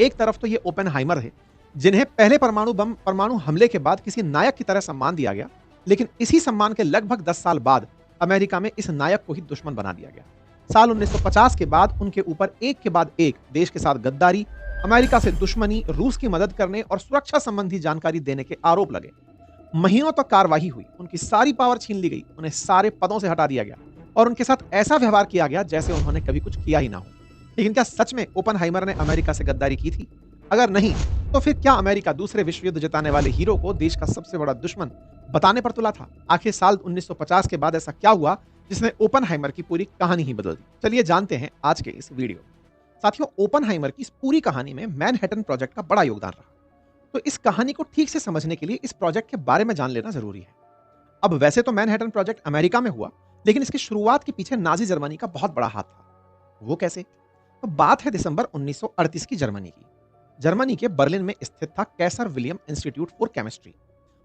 एक तरफ तो ये ओपेनहाइमर है, जिन्हें पहले परमाणु हमले के बाद किसी नायक की तरह सम्मान दिया गया, लेकिन इसी सम्मान के लगभग 10 साल बाद अमेरिका में इस नायक को ही दुश्मन बना दिया गया। साल 1950 के बाद उनके ऊपर एक के बाद एक देश के साथ गद्दारी, अमेरिका से दुश्मनी, रूस की मदद करने और सुरक्षा संबंधी जानकारी देने के आरोप लगे। महीनों तक कार्रवाई हुई, उनकी सारी पावर छीन ली गई, उन्हें सारे पदों से हटा दिया गया और उनके साथ ऐसा व्यवहार किया गया जैसे उन्होंने कभी कुछ किया ही ना हो। लेकिन क्या सच में ओपेनहाइमर ने अमेरिका से गद्दारी की थी? अगर नहीं, तो फिर क्या अमेरिका दूसरे विश्व युद्ध जिताने वाले हीरो को देश का सबसे बड़ा दुश्मन बताने पर तुला था? आखिर साल 1950 के बाद ऐसा क्या हुआ जिसने ओपेनहाइमर की पूरी कहानी ही बदल दी? चलिए जानते हैं आज के इस वीडियो। साथियों, ओपेनहाइमर की इस पूरी कहानी में मैनहट्टन प्रोजेक्ट का बड़ा योगदान रहा। तो इस कहानी को ठीक से समझने के लिए इस प्रोजेक्ट के बारे में जान लेना जरूरी है। अब वैसे तो मैनहट्टन प्रोजेक्ट अमेरिका में हुआ, लेकिन इसकी शुरुआत के पीछे नाजी जर्मनी का बहुत बड़ा हाथ था। वो कैसे? तो बात है दिसंबर 1938 की जर्मनी की। जर्मनी के बर्लिन में स्थित था कैसर विलियम इंस्टीट्यूट फॉर केमिस्ट्री।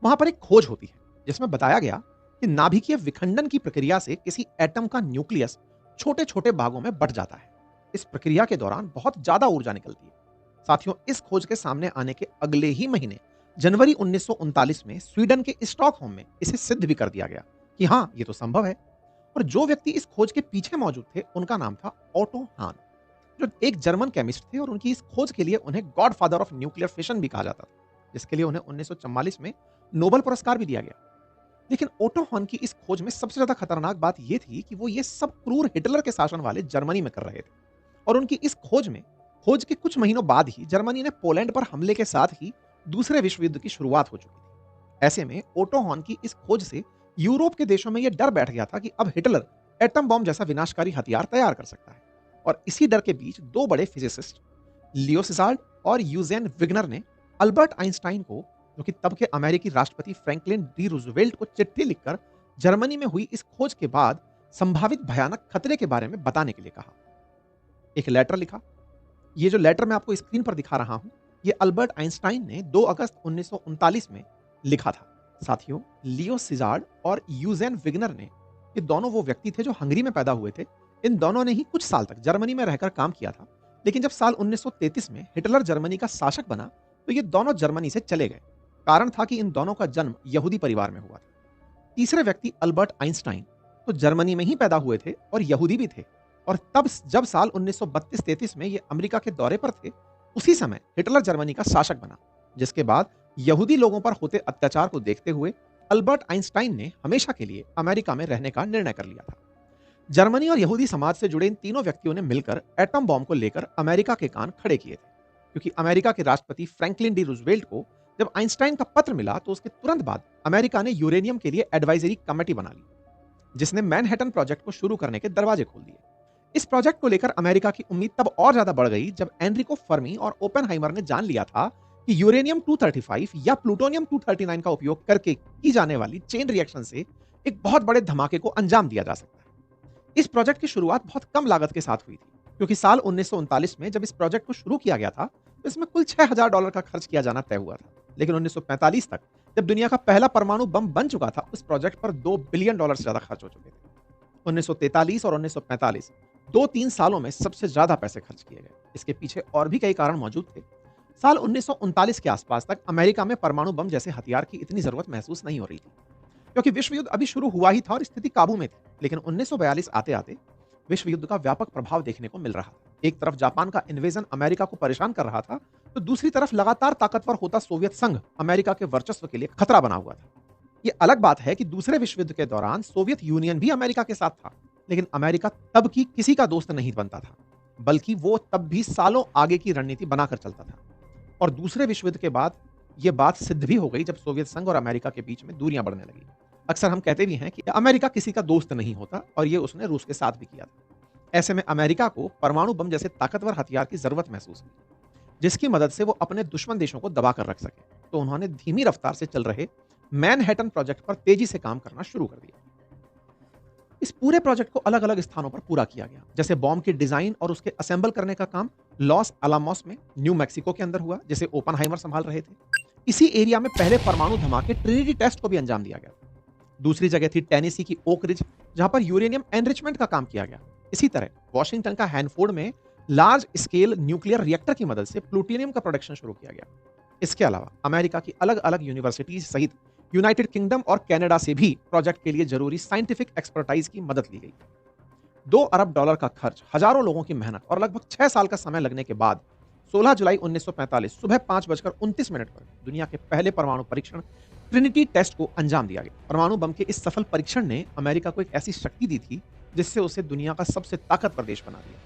वहां पर एक खोज होती है जिसमें बताया गया कि नाभिकीय विखंडन की प्रक्रिया से किसी एटम का न्यूक्लियस छोटे छोटे भागों में बंट जाता है। इस प्रक्रिया के दौरान बहुत ज्यादा ऊर्जा निकलती है। साथियों, इस खोज के सामने आने के अगले ही महीने जनवरी 1939 में स्वीडन के स्टॉकहोम में इसे सिद्ध भी कर दिया गया कि हाँ, ये तो संभव है। और जो व्यक्ति इस खोज के पीछे मौजूद थे उनका नाम था ओटो हान, जो एक जर्मन केमिस्ट थे और उनकी इस खोज के लिए उन्हें गॉडफादर ऑफ न्यूक्लियर फिशन भी कहा जाता था, जिसके लिए उन्हें 1944 में नोबेल पुरस्कार भी दिया गया। लेकिन ओटो हॉन की इस खोज में सबसे ज्यादा खतरनाक बात यह थी कि वो ये सब क्रूर हिटलर के शासन वाले जर्मनी में कर रहे थे। और उनकी इस खोज के कुछ महीनों बाद ही जर्मनी ने पोलैंड पर हमले के साथ ही दूसरे विश्व युद्ध की शुरुआत हो चुकी थी। ऐसे में ओटो हॉन की इस खोज से यूरोप के देशों में यह डर बैठ गया था कि अब हिटलर एटम बॉम्ब जैसा विनाशकारी हथियार तैयार कर सकता है। और इसी डर के बीच दो बड़े फिजिसिस्ट लियो सिजार्ड और यूजेन विग्नर ने अल्बर्ट आइंस्टाइन को, जो कि तब के अमेरिकी राष्ट्रपति फ्रैंकलिन डी रूजवेल्ट को चिट्ठी लिखकर जर्मनी में हुई इस खोज के बाद संभावित भयानक खतरे के बारे में बताने के लिए कहा। एक लेटर लिखा। ये जो लेटर मैं आपको स्क्रीन पर दिखा रहा हूं, ये अल्बर्ट आइंस्टाइन ने 2 अगस्त 1939 में लिखा था। साथियों, लियो सिजार्ड और यूजेन विग्नर ने, ये दोनों वो व्यक्ति थे जो हंगरी में पैदा हुए थे। इन दोनों ने ही कुछ साल तक जर्मनी में रहकर काम किया था, लेकिन जब साल 1933 में हिटलर जर्मनी का शासक बना तो ये दोनों जर्मनी से चले गए। कारण था कि इन दोनों का जन्म यहूदी परिवार में हुआ था। तीसरे व्यक्ति अल्बर्ट आइंस्टाइन तो जर्मनी में ही पैदा हुए थे और यहूदी भी थे। और तब जब साल 1932-33 में ये अमेरिका के दौरे पर थे, उसी समय हिटलर जर्मनी का शासक बना, जिसके बाद यहूदी लोगों पर होते अत्याचार को देखते हुए अल्बर्ट आइंस्टाइन ने हमेशा के लिए अमेरिका में रहने का निर्णय कर लिया था। जर्मनी और यहूदी समाज से जुड़े इन तीनों व्यक्तियों ने मिलकर एटम बॉम्ब को लेकर अमेरिका के कान खड़े किए थे, क्योंकि अमेरिका के राष्ट्रपति फ्रैंकलिन डी रूजवेल्ट को जब आइंस्टाइन का पत्र मिला तो उसके तुरंत बाद अमेरिका ने यूरेनियम के लिए एडवाइजरी कमेटी बना ली, जिसने मैनहट्टन प्रोजेक्ट को शुरू करने के दरवाजे खोल दिए। इस प्रोजेक्ट को लेकर अमेरिका की उम्मीद तब और ज्यादा बढ़ गई जब एनरिको फर्मी और ओपेनहाइमर ने जान लिया था कि यूरेनियम 235 या प्लूटोनियम 239 का उपयोग करके की जाने वाली चेन रिएक्शन से एक बहुत बड़े धमाके को अंजाम दिया जा सकता है। इस प्रोजेक्ट की शुरुआत बहुत कम लागत के साथ हुई थी, क्योंकि साल 1939 में जब इस प्रोजेक्ट को शुरू किया गया था तो इसमें कुल $6000 का खर्च किया जाना तय हुआ था। लेकिन 1945 तक, जब दुनिया का पहला परमाणु बम बन चुका था, उस प्रोजेक्ट पर $2 बिलियन से ज्यादा खर्च हो चुके थे। 1943 और 1945 2-3 सालों में सबसे ज्यादा पैसे खर्च किए गए। इसके पीछे और भी कई कारण मौजूद थे। साल 1939 के आसपास तक अमेरिका में परमाणु बम जैसे हथियार की इतनी जरूरत महसूस नहीं हो रही थी, क्योंकि विश्व युद्ध अभी शुरू हुआ ही था और स्थिति काबू में थी। लेकिन 1942 आते आते विश्व युद्ध का व्यापक प्रभाव देखने को मिल रहा था। एक तरफ जापान का इन्वेजन अमेरिका को परेशान कर रहा था, तो दूसरी तरफ लगातार ताकतवर होता सोवियत संघ अमेरिका के वर्चस्व के लिए खतरा बना हुआ था। ये अलग बात है कि दूसरे विश्व युद्ध के दौरान सोवियत यूनियन भी अमेरिका के साथ था, लेकिन अमेरिका तब की किसी का दोस्त नहीं बनता था, बल्कि वो तब भी सालों आगे की रणनीति बनाकर चलता था। और दूसरे विश्व युद्ध के बाद यह बात सिद्ध भी हो गई जब सोवियत संघ और अमेरिका के बीच में दूरियां बढ़ने लगी। अक्सर हम कहते भी हैं कि अमेरिका किसी का दोस्त नहीं होता, और ये उसने रूस के साथ भी किया था। ऐसे में अमेरिका को परमाणु बम जैसे ताकतवर हथियार की जरूरत महसूस हुई, जिसकी मदद से वो अपने दुश्मन देशों को दबाकर रख सके। तो उन्होंने धीमी रफ्तार से चल रहे मैनहट्टन प्रोजेक्ट पर तेजी से काम करना शुरू कर दिया। इस पूरे प्रोजेक्ट को अलग अलग स्थानों पर पूरा किया गया, जैसे बॉम्ब की डिजाइन और उसके असेंबल करने का काम लॉस अलामोस में न्यू मैक्सिको के अंदर हुआ, जिसे ओपेनहाइमर संभाल रहे थे। इसी एरिया में पहले परमाणु धमाके ट्रिनिटी टेस्ट को भी अंजाम दिया गया। दूसरी जगह थी टेनेसी की ओक रिज, जहां पर यूरेनियम एनरिचमेंट का काम किया गया। इसी तरह वॉशिंगटन का हैनफोर्ड में लार्ज स्केल न्यूक्लियर रिएक्टर की मदद से प्लूटोनियम का प्रोडक्शन शुरू किया गया। इसके अलावा अमेरिका की अलग-अलग यूनिवर्सिटीज सहित यूनाइटेड किंगडम और कनाडा से भी प्रोजेक्ट के लिए जरूरी साइंटिफिक एक्सपर्टाइज की मदद ली गई। 2 अरब डॉलर का खर्च, हजारों लोगों की मेहनत और लगभग 6 साल का समय लगने के बाद 16 जुलाई 1945 सुबह 5:29 पर दुनिया के पहले परमाणु परीक्षण ट्रिनिटी टेस्ट को अंजाम दिया गया। परमाणु बम के इस सफल परीक्षण ने अमेरिका को एक ऐसी शक्ति दी थी जिससे उसे दुनिया का सबसे ताकतवर देश बना दिया।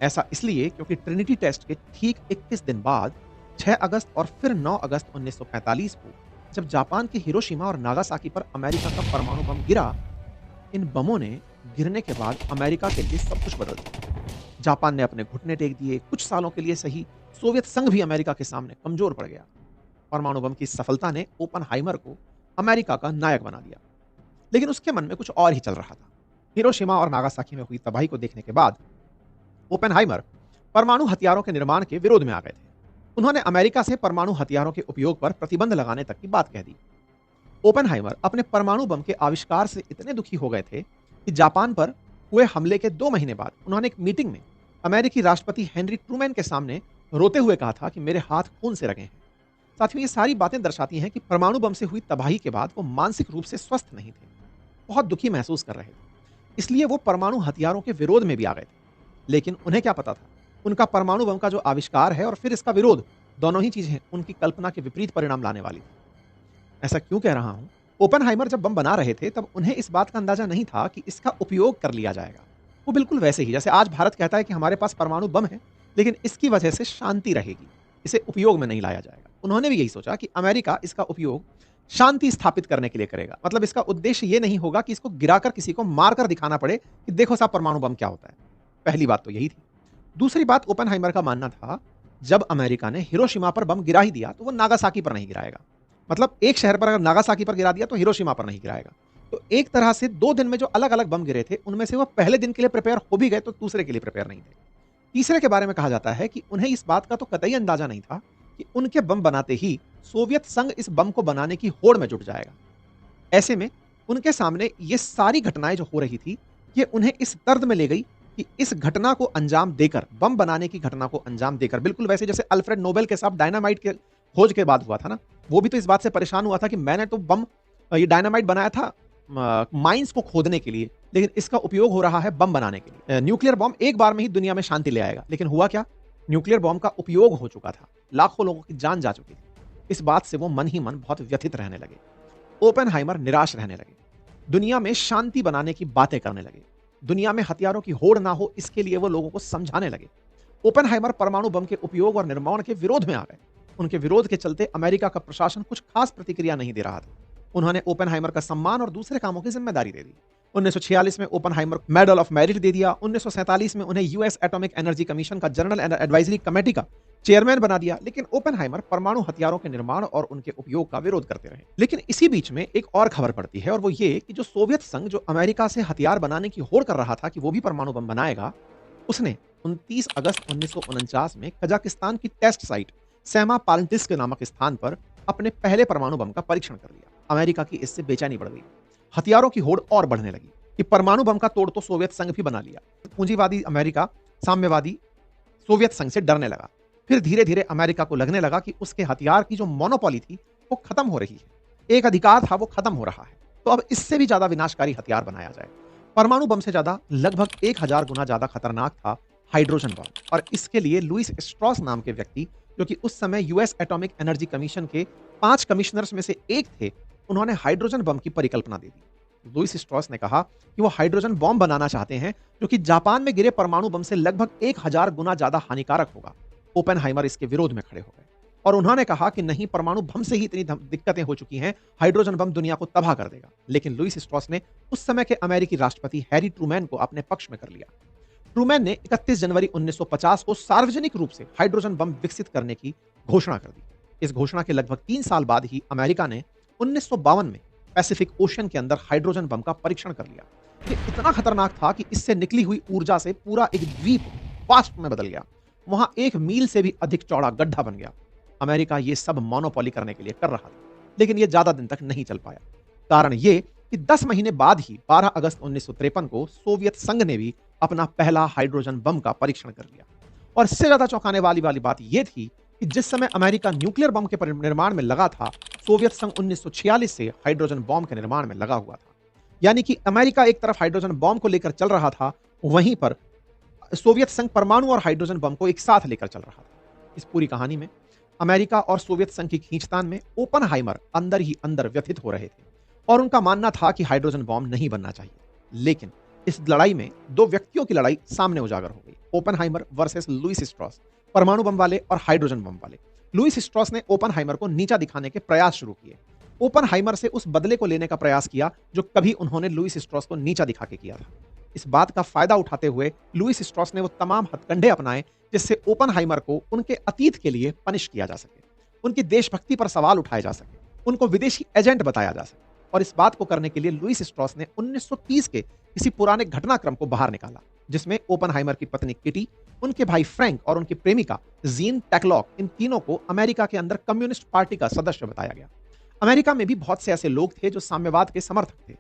ऐसा इसलिए क्योंकि ट्रिनिटी टेस्ट के ठीक 21 दिन बाद 6 अगस्त और फिर 9 अगस्त 1945 को जब जापान के हिरोशिमा और नागासाकी पर अमेरिका का परमाणु बम गिरा, इन बमों ने गिरने के बाद अमेरिका के लिए सब कुछ बदल दिया। जापान ने अपने घुटने टेक दिए, कुछ सालों के लिए सही सोवियत संघ भी अमेरिका के सामने कमजोर पड़ गया। परमाणु बम की सफलता ने ओपनहाइमर को अमेरिका का नायक बना दिया, लेकिन उसके मन में कुछ और ही चल रहा था। हिरोशिमा और नागासाकी में हुई तबाही को देखने के बाद ओपेनहाइमर परमाणु हथियारों के निर्माण के विरोध में आ गए थे। उन्होंने अमेरिका से परमाणु हथियारों के उपयोग पर प्रतिबंध लगाने तक की बात कह दी। ओपेनहाइमर अपने परमाणु बम के आविष्कार से इतने दुखी हो गए थे कि जापान पर हुए हमले के 2 महीने बाद उन्होंने एक मीटिंग में अमेरिकी राष्ट्रपति हेनरी ट्रूमैन के सामने रोते हुए कहा था कि मेरे हाथ खून से रंगे हैं। साथियों, ये सारी बातें दर्शाती हैं कि परमाणु बम से हुई तबाही के बाद वो मानसिक रूप से स्वस्थ नहीं थे, बहुत दुखी महसूस कर रहे थे। इसलिए वो परमाणु हथियारों के विरोध में भी आ गए थे। लेकिन उन्हें क्या पता था, उनका परमाणु बम का जो आविष्कार है और फिर इसका विरोध, दोनों ही चीजें उनकी कल्पना के विपरीत परिणाम लाने वाली थी। ऐसा क्यों कह रहा हूं? ओपेनहाइमर जब बम बना रहे थे तब उन्हें इस बात का अंदाजा नहीं था कि इसका उपयोग कर लिया जाएगा। वो बिल्कुल वैसे ही जैसे आज भारत कहता है कि हमारे पास परमाणु बम है, लेकिन इसकी वजह से शांति रहेगी, इसे उपयोग में नहीं लाया जाएगा। उन्होंने भी यही सोचा कि अमेरिका इसका उपयोग शांति स्थापित करने के लिए करेगा। मतलब इसका उद्देश्य ये नहीं होगा कि इसको गिराकर किसी को मारकर दिखाना पड़े कि देखो साहब परमाणु बम क्या होता है। पहली बात तो यही थी। दूसरी बात, ओपेनहाइमर का मानना था जब अमेरिका ने हिरोशिमा पर बम गिरा ही दिया तो वो नागासाकी पर नहीं गिराएगा। मतलब एक शहर पर अगर नागासाकी पर गिरा दिया तो हिरोशिमा पर नहीं गिराएगा। तो एक तरह से 2 दिन में जो अलग-अलग बम गिरे थे उनमें से वो पहले दिन के लिए प्रिपेयर हो भी गए तो दूसरे के लिए प्रिपेयर नहीं थे। तीसरे के बारे में कहा जाता है कि उन्हें इस बात का तो कतई अंदाजा नहीं था कि उनके बम बनाते ही सोवियत संघ इस बम को बनाने की होड़ में जुट जाएगा। ऐसे में उनके सामने ये सारी घटनाएं जो हो रही थी, ये उन्हें इस दर्द में ले गई कि इस घटना को अंजाम देकर, बम बनाने की घटना को अंजाम देकर, बिल्कुल वैसे जैसे अल्फ्रेड नोबेल के साथ डायनामाइट के खोज के बाद हुआ था ना, वो भी तो इस बात से परेशान हुआ था कि मैंने तो बम ये डायनामाइट बनाया था माइंस को खोदने के लिए, लेकिन इसका उपयोग हो रहा है बम बनाने के लिए। न्यूक्लियर बम एक बार में ही दुनिया में शांति ले आएगा, लेकिन हुआ क्या? न्यूक्लियर बम का उपयोग हो चुका था, लाखों लोगों की जान जा चुकी थी। इस बात से वो मन ही मन बहुत व्यथित रहने लगे। ओपेनहाइमर निराश रहने लगे, दुनिया में शांति बनाने की बातें करने लगे, दुनिया में हथियारों की होड़ ना हो इसके लिए वो लोगों को समझाने लगे। ओपेनहाइमर परमाणु बम के उपयोग और निर्माण के विरोध में आ गए। उनके विरोध के चलते अमेरिका का प्रशासन कुछ खास प्रतिक्रिया नहीं दे रहा था। उन्होंने ओपेनहाइमर का सम्मान और दूसरे कामों की जिम्मेदारी दे दी। 1946 में ओपेनहाइमर मेडल ऑफ मेरिट दे दिया। 1947 में उन्हें यूएस एटॉमिक एनर्जी कमीशन का जनरल एडवाइजरी कमेटी का चेयरमैन बना दिया। लेकिन ओपेनहाइमर परमाणु हथियारों के निर्माण और उनके उपयोग का विरोध करते रहे। लेकिन इसी बीच में एक और खबर पड़ती है और वो ये कि जो सोवियत संघ जो अमेरिका से हथियार बनाने की होड़ कर रहा था कि वो भी परमाणु बम बनाएगा, उसने 29 अगस्त 1949 में कजाकिस्तान की टेस्ट साइट सेमा पाल्टिस्क नामक स्थान पर अपने पहले परमाणु बम का परीक्षण कर लिया। अमेरिका की इससे बेचैनी बढ़ गई, हथियारों की होड़ और बढ़ने लगी कि परमाणु बम का तोड़ तो सोवियत संघ भी बना लिया। पूंजीवादी अमेरिका साम्यवादी सोवियत संघ से डरने लगा। फिर धीरे धीरे अमेरिका को लगने लगा कि उसके हथियार की जो मोनोपोली थी वो खत्म हो रही है, एक अधिकार था वो खत्म हो रहा है, तो अब इससे भी ज्यादा विनाशकारी हथियार बनाया जाए। परमाणु बम से ज्यादा लगभग 1000 गुना ज्यादा खतरनाक था हाइड्रोजन बम, और इसके लिए लुइस स्ट्रॉस नाम के व्यक्ति, जो कि उस समय यूएस एटॉमिक एनर्जी कमीशन के 5 कमिश्नर्स में से एक थे, उन्होंने हाइड्रोजन बम की परिकल्पना दे दी। लुइस स्ट्रॉस ने कहा कि वो हाइड्रोजन बम बनाना चाहते हैं जो कि जापान में गिरे परमाणु बम से लगभग 1000 गुना ज्यादा हानिकारक होगा। ओपेनहाइमर इसके विरोध में खड़े हो गए और उन्होंने कहा कि नहीं, परमाणु बम से ही इतनी दिक्कतें हो चुकी हैं, हाइड्रोजन बम दुनिया को तबाह कर देगा। लेकिन लुइस स्ट्रॉस ने उस समय के अमेरिकी राष्ट्रपति हैरी ट्रूमैन को अपने पक्ष में कर लिया। ट्रूमैन ने 31 जनवरी 1950 को सार्वजनिक रूप से हाइड्रोजन बम विकसित करने की घोषणा कर दी। इस घोषणा के लगभग 3 साल बाद ही अमेरिका ने 1952 में पैसिफिक ओशन के अंदर हाइड्रोजन बम का परीक्षण कर लिया। ये इतना खतरनाक था कि इससे निकली हुई ऊर्जा से पूरा एक द्वीप वाष्प में बदल गया। वहां 1 मील से भी अधिक चौड़ा गड्ढा बन गया। अमेरिका ये सब मोनोपोली करने के लिए कर रहा था, लेकिन ये ज्यादा दिन तक नहीं चल पाया। कारण ये कि 10 महीने बाद ही 12 अगस्त 1953 को सोवियत संघ ने भी अपना पहला हाइड्रोजन बम का परीक्षण कर लिया। और इससे ज़्यादा चौंकाने वाली बात यह थी कि जिस समय अमेरिका न्यूक्लियर बम के निर्माण में लगा था, सोवियत संघ 1946 से हाइड्रोजन बम के निर्माण में लगा हुआ था। यानी कि अमेरिका एक तरफ हाइड्रोजन बम को लेकर चल रहा था, वहीं पर सोवियत संघ परमाणु और हाइड्रोजन बम को एक साथ लेकर चल रहा था। इस पूरी कहानी में अमेरिका और सोवियत संघ की खींचतान में ओपनहाइमर अंदर ही अंदर व्यथित हो रहे थे और उनका मानना था कि हाइड्रोजन बम नहीं बनना चाहिए। लेकिन इस लड़ाई में दो व्यक्तियों की लड़ाई सामने उजागर हो गई, ओपनहाइमर वर्सेस लुईस स्ट्रॉस, परमाणु बम वाले और हाइड्रोजन बम वाले। लुईस स्ट्रॉस ने ओपनहाइमर को नीचा दिखाने के प्रयास शुरू किए। ओपनहाइमर से उस बदले को लेने का प्रयास किया जो कभी उन्होंने लुईस स्ट्रॉस को नीचा दिखा के किया था। इस बात का फायदा उठाते हुए लुईस स्ट्रॉस ने वो तमाम हथकंडे अपनाए जिससे ओपनहाइमर को उनके अतीत के लिए पनिश किया जा सके, उनकी देशभक्ति पर सवाल उठाए जा सके, उनको विदेशी एजेंट बताया जा सके। और इस बात को करने के लिए लुईस स्ट्रॉस ने 1930 के किसी पुराने घटनाक्रम को बाहर निकाला, जिसमें ओपनहाइमर की पत्नी किटी, उनके भाई फ्रैंक और उनकी प्रेमिका जीन टैकलॉक, इन तीनों को अमेरिका के अंदर कम्युनिस्ट पार्टी का सदस्य बताया गया। अमेरिका में भी बहुत से ऐसे लोग थे जो साम्यवाद के समर्थक थे।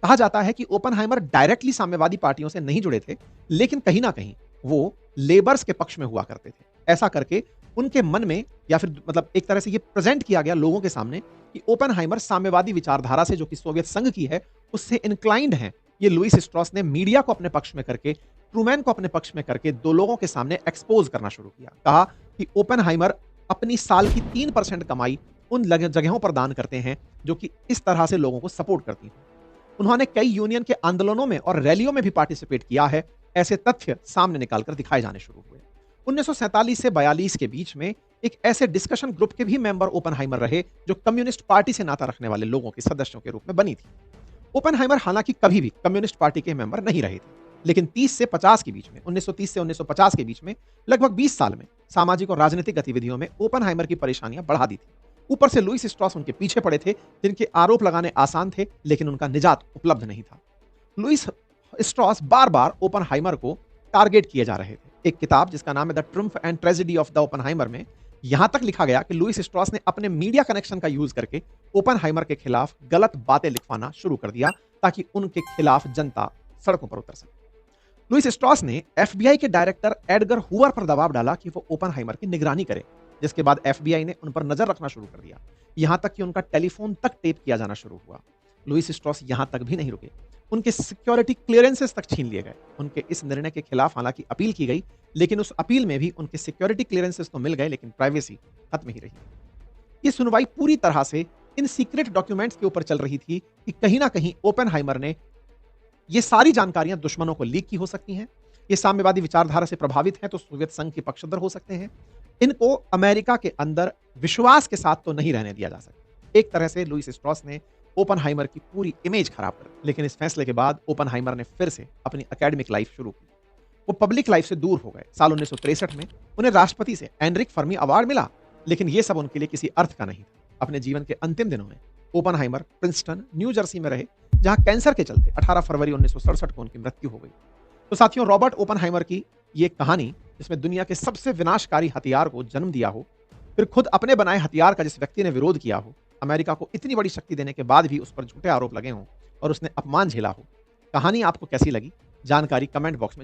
कहा जाता है कि ओपनहाइमर डायरेक्टली साम्यवादी पार्टियों से नहीं जुड़े थे, लेकिन कहीं ना कहीं वो लेबर्स के पक्ष में हुआ करते थे। ऐसा करके उनके मन में, या फिर मतलब एक तरह से ये प्रेजेंट किया गया लोगों के सामने कि ओपनहाइमर साम्यवादी विचारधारा से, जो कि सोवियत संघ की है, उससे इंक्लाइंड हैं। ये लुईस स्ट्रॉस ने मीडिया को अपने पक्ष में करके, ट्रूमैन को अपने पक्ष में करके दो लोगों के सामने एक्सपोज करना शुरू किया। कहा कि ओपनहाइमर अपनी साल की 3% कमाई उन जगहों पर दान करते हैं जो कि इस तरह से लोगों को सपोर्ट करती हैं। उन्होंने कई यूनियन के आंदोलनों में और रैलियों में भी पार्टिसिपेट किया है। ऐसे तथ्य सामने निकालकर दिखाए जाने शुरू हुए। 1947 से 42 के बीच में एक ऐसे डिस्कशन ग्रुप के भी मेंबर ओपनहाइमर रहे जो कम्युनिस्ट पार्टी से नाता रखने वाले लोगों के सदस्यों के रूप में बनी थी। ओपनहाइमर हालांकि कभी भी कम्युनिस्ट पार्टी के मेंबर नहीं रहे थे, लेकिन 30 से 50 के बीच में, 1930 से 1950 के बीच में लगभग 20 साल में सामाजिक और राजनीतिक गतिविधियों में ओपनहाइमर की परेशानियां बढ़ा दी थी। ऊपर से लुईस स्ट्रॉस उनके पीछे पड़े थे, जिनके आरोप लगाने आसान थे, लेकिन उनका निजात उपलब्ध नहीं था। लुईस स्ट्रॉस बार बार ओपनहाइमर को टारगेट किए जा रहे थे। एक किताब जिसका नाम है the triumph and tragedy of the Oppenheimer में यहां तक लिखा गया कि लुईस स्ट्रॉस ने अपने मीडिया कनेक्शन का यूज करके ओपनहाइमर के खिलाफ गलत बातें लिखवाना शुरू कर दिया ताकि उनके खिलाफ जनता सड़कों पर उतर सके। लुईस स्ट्रॉस ने एफबीआई के डायरेक्टर एडगर हुवर पर दबाव डाला कि वो ओपनहाइमर की निगरानी करे, जिसके बाद एफबीआई ने उन पर नजर रखना शुरू कर दिया, यहां तक कि उनका टेलीफोन तक टेप किया जाना शुरू हुआ। लुईस स्ट्रॉस यहां तक भी नहीं रुके, उनके सिक्योरिटी क्लियरेंसेस तक छीन लिए गए। उनके इस निर्णय के खिलाफ हालांकि अपील की गई, लेकिन उस अपील में भी उनके सिक्योरिटी क्लियरेंसेस तो मिल गए, लेकिन प्राइवेसी खत्म ही रही। ये सुनवाई पूरी तरह से इन सीक्रेट डॉक्यूमेंट्स के ऊपर चल रही थी कि कहीं ना कहीं ओपनहाइमर ने ये सारी जानकारियां दुश्मनों को लीक की हो सकती हैं, ये साम्यवादी विचारधारा से प्रभावित हैं तो सोवियत संघ के पक्षधर हो सकते हैं, इनको अमेरिका के अंदर विश्वास के साथ तो नहीं रहने दिया जा सकता। एक तरह से लुईस स्ट्रॉस ने ओपनहाइमर की पूरी इमेज खराब कर दी। लेकिन इस फैसले के बाद ओपनहाइमर ने फिर से अपनी एकेडमिक लाइफ शुरू की। वो पब्लिक लाइफ से दूर हो गए। साल 1963 में उन्हें राष्ट्रपति से एनरिक फर्मी अवार्ड मिला, लेकिन ये सब उनके लिए किसी अर्थ का नहीं था। अपने जीवन के अंतिम दिनों में ओपनहाइमर प्रिंसटन, न्यू जर्सी में रहे, जहां कैंसर के चलते 18 फरवरी 1967 को उनकी मृत्यु हो गई। तो साथियों, रॉबर्ट ओपनहाइमर की ये कहानी, जिसमें दुनिया के सबसे विनाशकारी हथियार को जन्म दिया हो, फिर खुद अपने बनाए हथियार का जिस व्यक्ति ने विरोध किया हो, अमेरिका को इतनी बड़ी शक्ति देने के बाद भी उस पर झूठे आरोप लगे हों और उसने अपमान झेला हो, कहानी आपको कैसी लगी? जानकारी कमेंट बॉक्स में